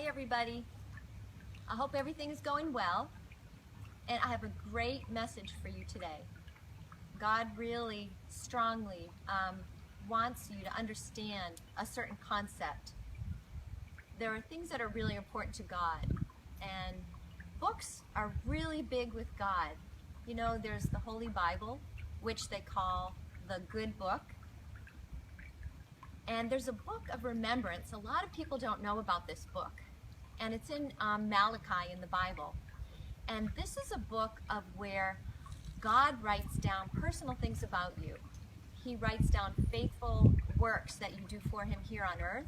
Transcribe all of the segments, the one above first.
Hi everybody. I hope everything is going well, and I have a great message for you today. God really strongly wants you to understand a certain concept. There are things that are really important to God, and books are really big with God. You know, there's the Holy Bible, which they call the good book, and there's a book of remembrance. A lot of people don't know about this book, and it's in Malachi in the Bible. And this is a book of where God writes down personal things about you. He writes down faithful works that you do for him here on earth.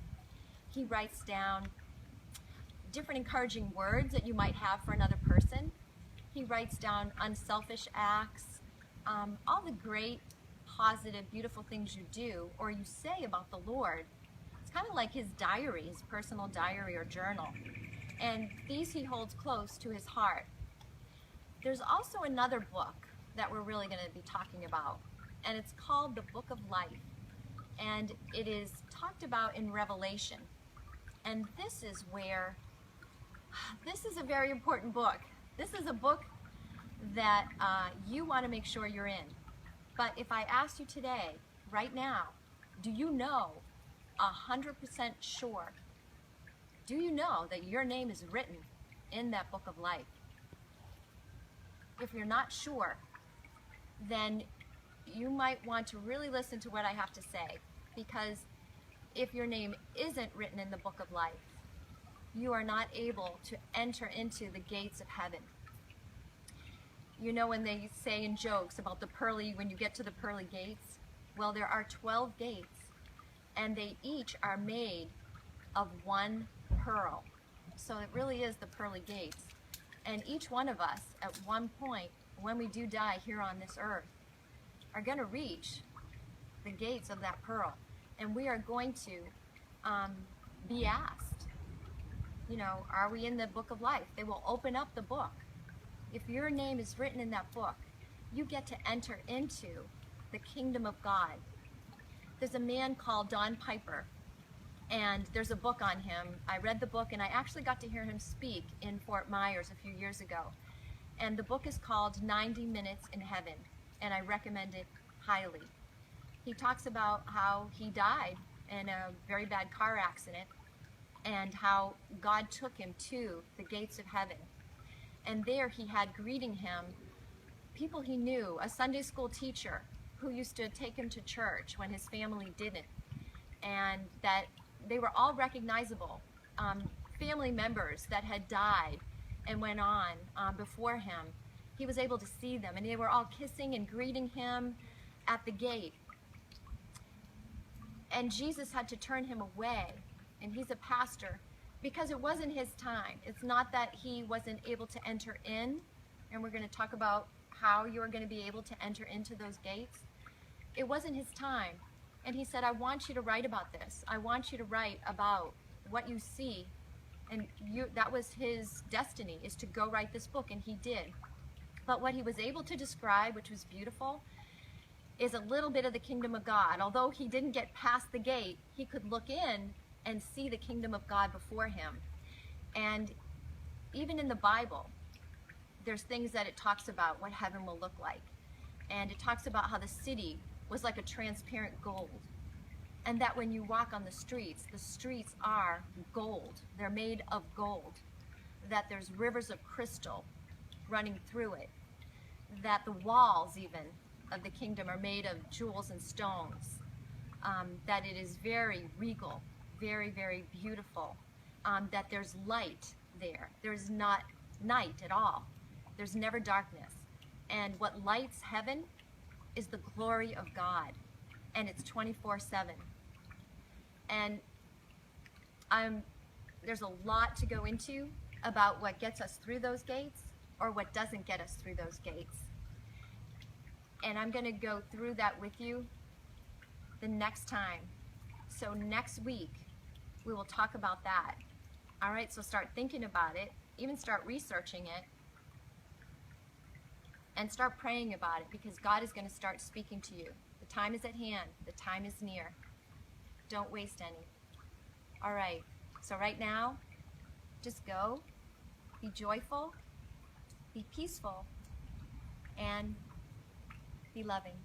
He writes down different encouraging words that you might have for another person. He writes down unselfish acts, all the great, positive, beautiful things you do or you say about the Lord. It's kind of like his diary, his personal diary or journal. And these he holds close to his heart. There's also another book that we're really going to be talking about, and it's called the Book of Life. And it is talked about in Revelation. And this is a very important book. This is a book that you want to make sure you're in. But if I asked you today, right now, do you know 100% sure? Do you know that your name is written in that Book of Life? If you're not sure, then you might want to really listen to what I have to say, because if your name isn't written in the Book of Life, you are not able to enter into the gates of heaven. You know when they say in jokes about when you get to the pearly gates? Well, there are 12 gates, and they each are made of one pearl. So it really is the pearly gates. And each one of us, at one point, when we do die here on this earth, are going to reach the gates of that pearl. And we are going to be asked, you know, are we in the Book of Life? They will open up the book. If your name is written in that book, you get to enter into the kingdom of God. There's a man called Don Piper, and there's a book on him. I read the book, and I actually got to hear him speak in Fort Myers a few years ago. And the book is called 90 Minutes in Heaven, and I recommend it highly. He talks about how he died in a very bad car accident and how God took him to the gates of heaven. And there he had greeting him people he knew, a Sunday school teacher who used to take him to church when his family didn't, and that they were all recognizable, family members that had died and went on before him. He was able to see them, and they were all kissing and greeting him at the gate. And Jesus had to turn him away, and he's a pastor, because it wasn't his time. It's not that he wasn't able to enter in, and we're going to talk about how you're going to be able to enter into those gates. It wasn't his time. And he said, I want you to write about this. I want you to write about what you see. And that was his destiny, is to go write this book, and he did. But what he was able to describe, which was beautiful, is a little bit of the kingdom of God. Although he didn't get past the gate, he could look in and see the kingdom of God before him. And even in the Bible, there's things that it talks about what heaven will look like. And it talks about how the city was like a transparent gold. And that when you walk on the streets are gold. They're made of gold. That there's rivers of crystal running through it. That the walls even of the kingdom are made of jewels and stones. That it is very regal, very, very beautiful. That there's light there. There's not night at all. There's never darkness. And what lights heaven is the glory of God. And it's 24/7. And there's a lot to go into about what gets us through those gates or what doesn't get us through those gates. And I'm going to go through that with you the next time. So next week, we will talk about that. All right, so start thinking about it, even start researching it, and start praying about it, because God is going to start speaking to you. The time is at hand. The time is near. Don't waste any. All right, so right now, Just go, be joyful, be peaceful, and be loving.